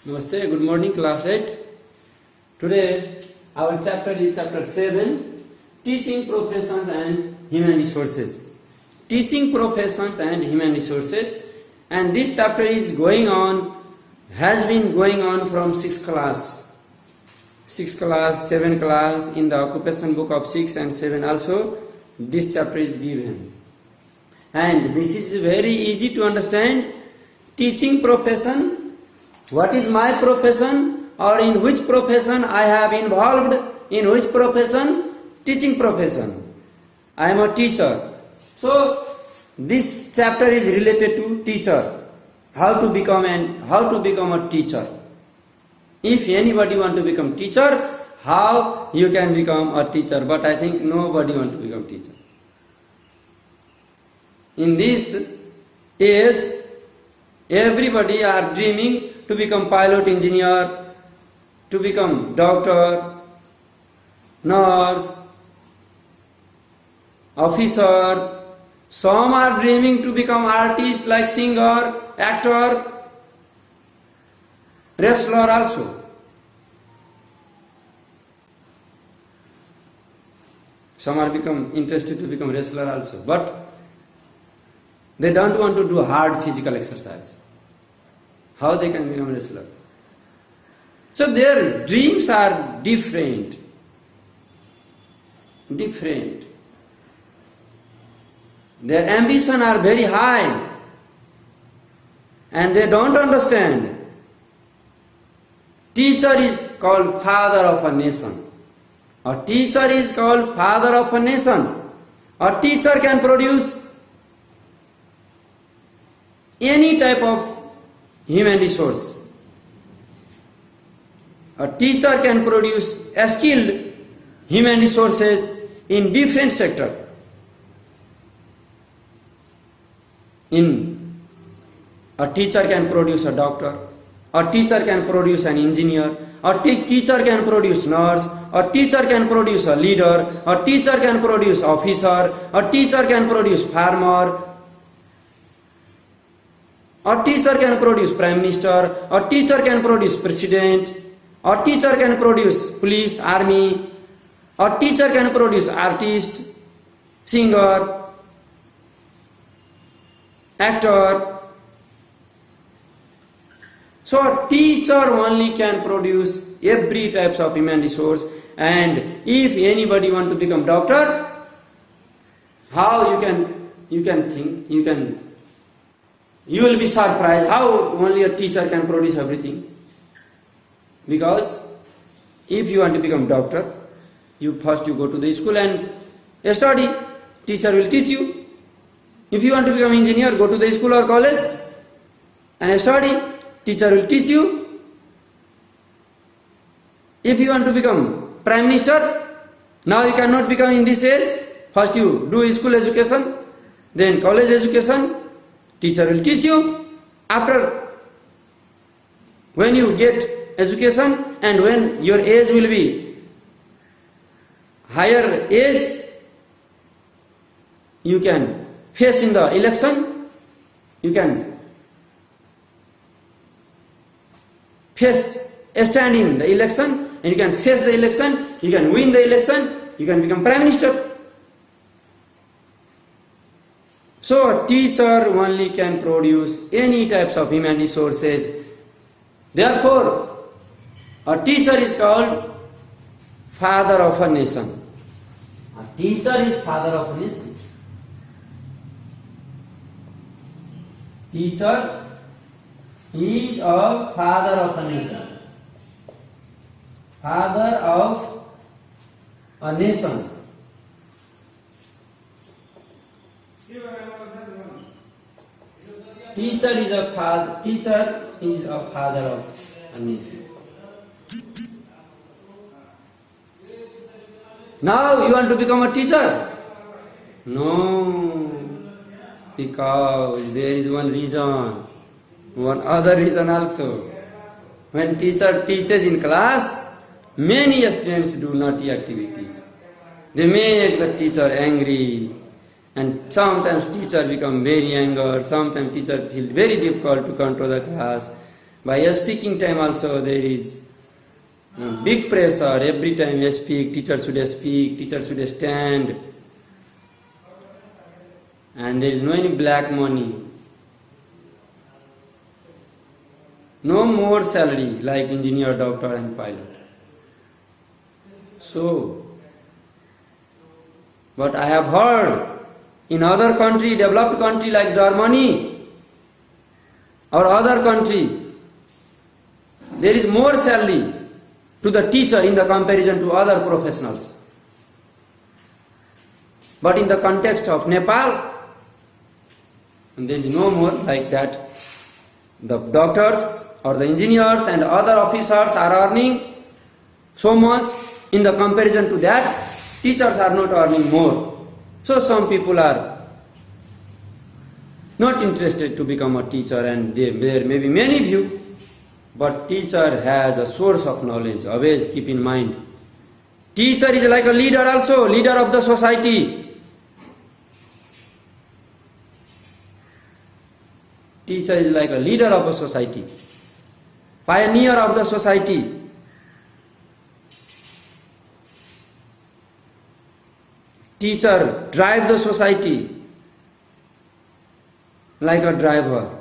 Namaste, good morning class 8. Today our chapter is chapter 7, Teaching Professions and Human Resources. Teaching Professions and Human Resources, and this chapter is has been going on from 6th class, 7th class, in the occupation book of 6 and 7 also this chapter is given. And this is very easy to understand. Teaching profession, what is my profession, or in which profession I have involved, in which profession? Teaching profession. I am a teacher. So this chapter is related to teacher. How to become a teacher. If anybody want to become teacher, how you can become a teacher? But I think nobody want to become teacher. In this age, everybody are dreaming to become pilot, engineer, to become doctor, nurse, officer. Some are dreaming to become artist like singer, actor, wrestler also. Some are interested to become wrestler also. But they don't want to do hard physical exercise. How they can become wrestler? So their dreams are different. Their ambition are very high. And they don't understand. Teacher is called father of a nation. A teacher is called father of a nation. A teacher can produce any type of human resource. A teacher can produce skilled human resources in different sectors. A teacher can produce a doctor, a teacher can produce an engineer, a teacher can produce nurse, a teacher can produce a leader, a teacher can produce officer, a teacher can produce farmer, a teacher can produce prime minister, a teacher can produce president, a teacher can produce police, army, a teacher can produce artist, singer, actor. So a teacher only can produce every types of human resource. And if anybody want to become doctor, how you can think, you will be surprised how only a teacher can produce everything. Because if you want to become doctor, first you go to the school and study. Teacher will teach you. If you want to become engineer, go to the school or college and study. Teacher will teach you. If you want to become prime minister, now you cannot become in this age. First you do school education, then college education. Teacher will teach you. After, when you get education and when your age will be higher age, you can face in the election. You can stand in the election, and you can face the election. You can win the election. You can become prime minister. So a teacher only can produce any types of human resources. Therefore, a teacher is called father of a nation. A teacher is father of a nation. Teacher is a father of a nation. Father of a nation. Teacher is a father of a nation. Now you want to become a teacher? No, because there is one reason, one other reason also. When teacher teaches in class, many students do naughty activities. They make the teacher angry. And sometimes teacher become very angry, sometimes teacher feel very difficult to control the class. By speaking time also there is big pressure. Every time you speak, teacher should speak, teacher should stand, and there is no any black money. No more salary like engineer, doctor and pilot. So, but I have heard in other country, developed country like Germany or other country, there is more salary to the teacher in the comparison to other professionals. But in the context of Nepal, there is no more like that. The doctors or the engineers and other officers are earning so much. In the comparison to that, teachers are not earning more. So some people are not interested to become a teacher, and there may be many views. But teacher has a source of knowledge. Always keep in mind. Teacher is like a leader also, leader of the society. Teacher is like a leader of a society, pioneer of the society. Teacher drive the society like a driver.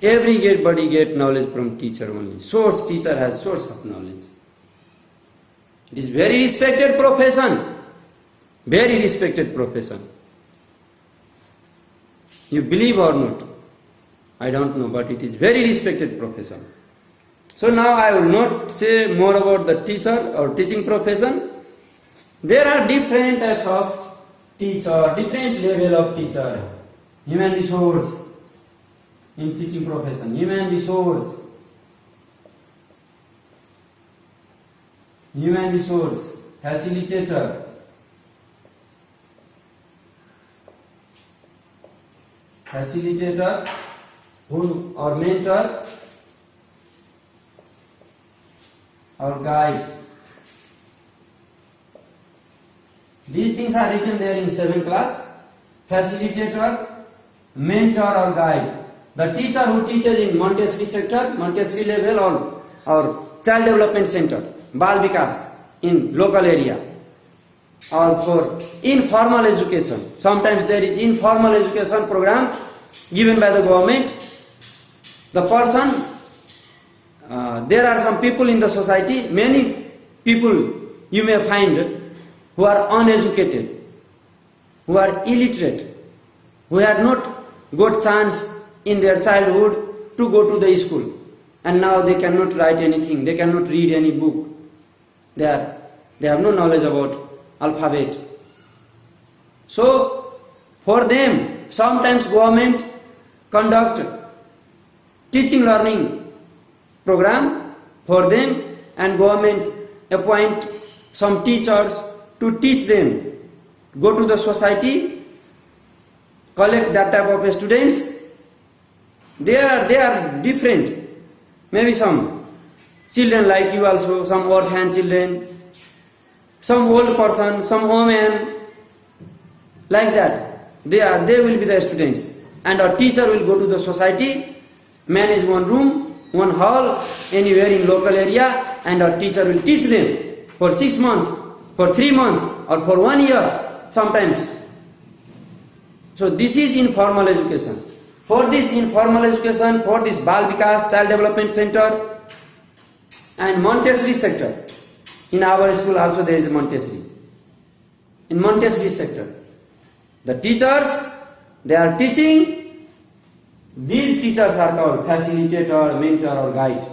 Everybody get knowledge from teacher only. Source, teacher has source of knowledge. It is very respected profession. Very respected profession. You believe or not, I don't know, but it is very respected profession. So now I will not say more about the teacher or teaching profession. There are different types of teacher, different level of teacher. Human resource in teaching profession, human resource, facilitator, who or mentor or guide. These things are written there in 7th class. Facilitator, mentor or guide. The teacher who teaches in Montessori sector, Montessori level or child development center, Bal Vikas in local area, or for informal education. Sometimes there is informal education program given by the government. The person, there are some people in the society, many people you may find who are uneducated, who are illiterate, who had not got chance in their childhood to go to the school, and now they cannot write anything, they cannot read any book. They have no knowledge about alphabet. So for them, sometimes government conduct teaching learning program for them, and government appoint some teachers to teach them, go to the society, collect that type of students. They are different. Maybe some children like you also, some orphan children, some old person, some woman, like that. They will be the students, and a teacher will go to the society, manage one room, one hall, anywhere in local area, and a teacher will teach them for 6 months, for 3 months, or for 1 year sometimes. So this is informal education. For this informal education, for this Bal Vikas Child Development Center and Montessori sector, in our school also there is Montessori. In Montessori sector, the teachers, they are teaching. These teachers are called facilitator, mentor or guide.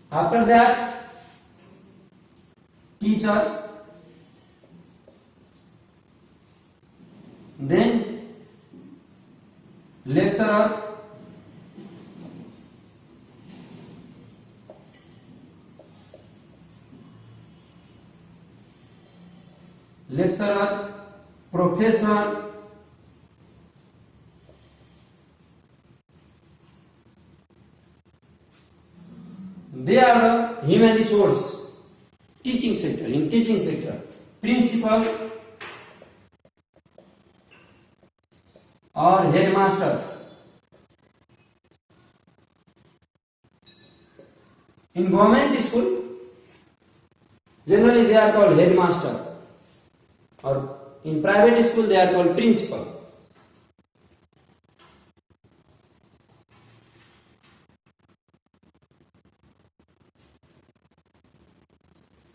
After that, teacher, then lecturer, professor, they are the human resource, teaching sector, in teaching sector, principal or headmaster. In government school, generally they are called headmaster, or in private school they are called principal.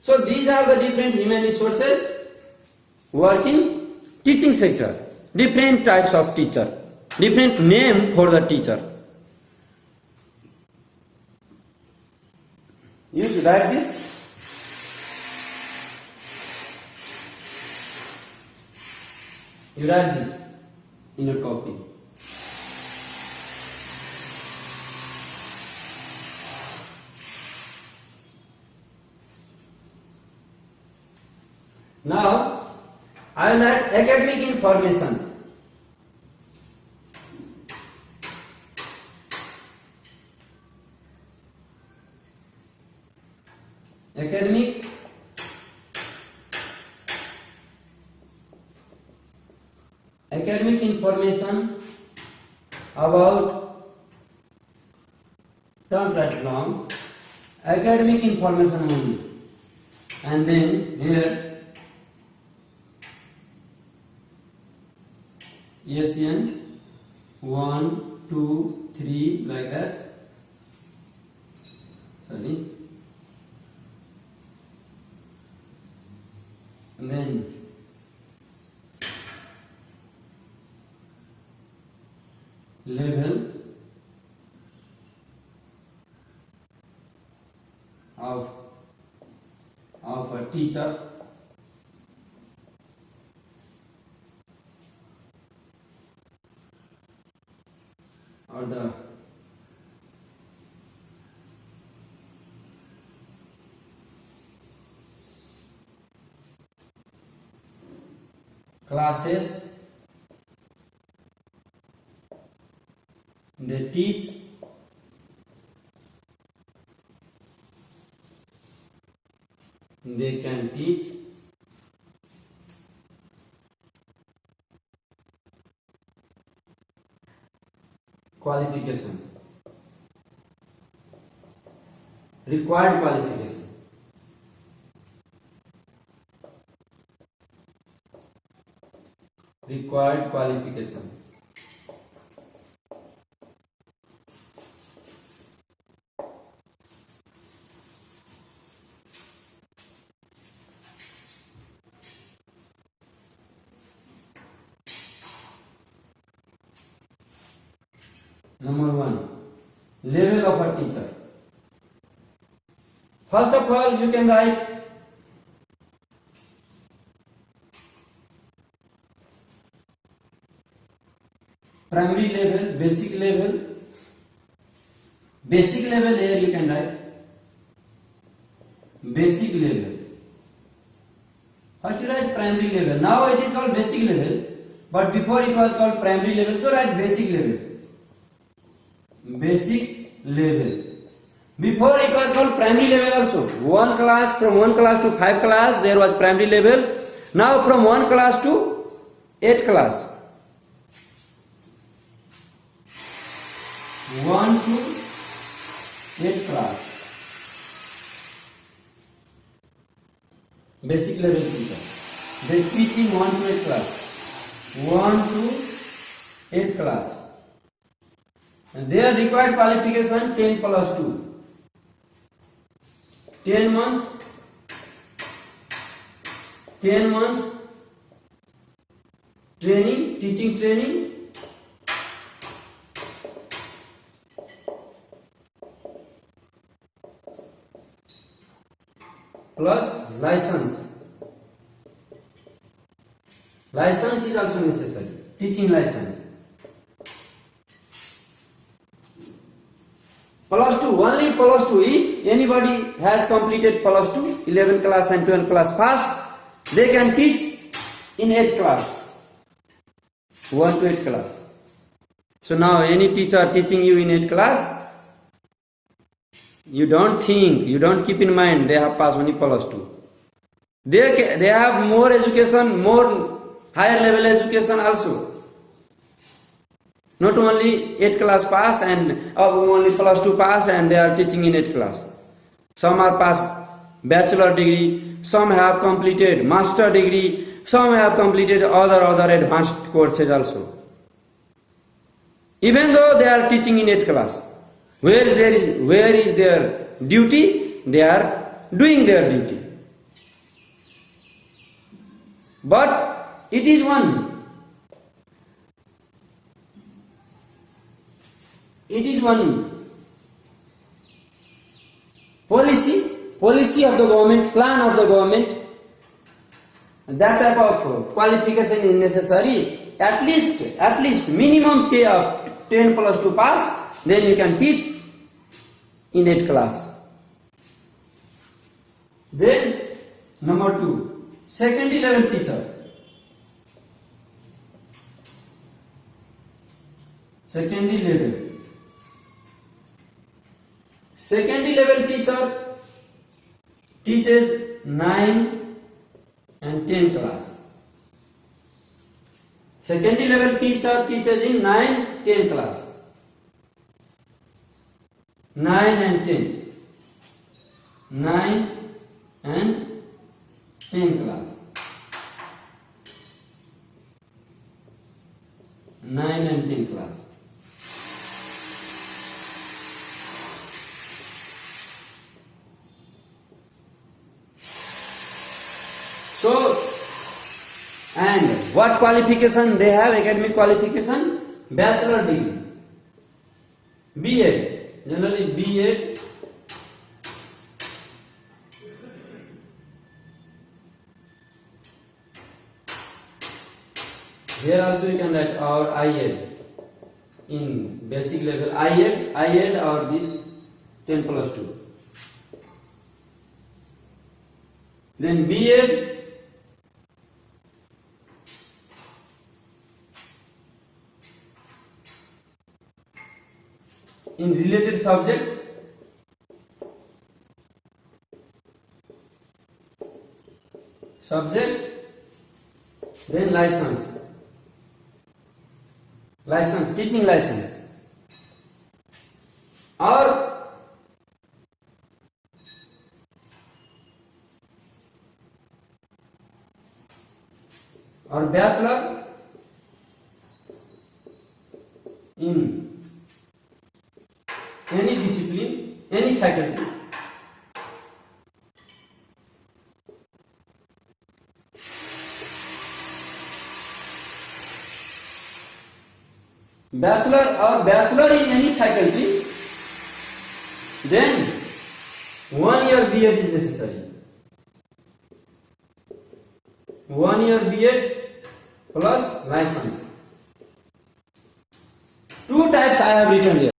So these are the different human resources working teaching sector. Different types of teacher, different name for the teacher. You should write this. You write this in your copy. Now, I will add academic information. Academic information about, don't write long, academic information only, and then here SN 1, 2, 3 like that. Sorry. And then level of a teacher or the classes they teach, they can teach, qualification, required qualification. Required qualification. Number 1, level of a teacher. First of all, you can write primary level, basic level. Basic level here you can write basic level. First you write primary level. Now it is called basic level, but before it was called primary level, so write basic level. Basic level. Before it was called primary level also. One class, from 1 class to 5 class there was primary level. Now from 1 class to 8 class. 1 to 8 class. Basic level teacher. They teach in 1 to 8 class. 1 to 8 class. And their required qualification 10 plus 2. 10 months. 10 months training, teaching training. Plus license. License is also necessary. Teaching license. Plus 2, only plus 2. If anybody has completed plus 2, 11 class and 12 class pass, they can teach in 8 class. 1 to 8 class. So now any teacher teaching you in 8 class, you don't think, you don't keep in mind they have passed only plus 2. They have more education, more higher level education also. Not only 8 class pass and only plus 2 pass and they are teaching in 8 class. Some are past bachelor degree, some have completed master degree, some have completed other advanced courses also. Even though they are teaching in 8th class, where is their duty? They are doing their duty. But it is one policy of the government, plan of the government. That type of qualification is necessary. At least minimum 10 plus 2 pass, then you can teach in 8th class. Then number 2, secondary level teacher. Secondary level teacher teaches 9 and 10 class. Secondary level teacher teaches in 9, 10 class. 9 and 10. 9 and 10 class. 9 and 10 class. So, and what qualification they have? Academic qualification? Bachelor degree, B.Ed, generally B.Ed, here also you can write our I.Ed in basic level, I.Ed or this 10 plus 2. Then B.Ed in related subject, then license, teaching license, or bachelor in any discipline, any faculty. Bachelor in any faculty, then 1 year B.Ed is necessary. 1 year B.Ed plus license. 2 types I have written here.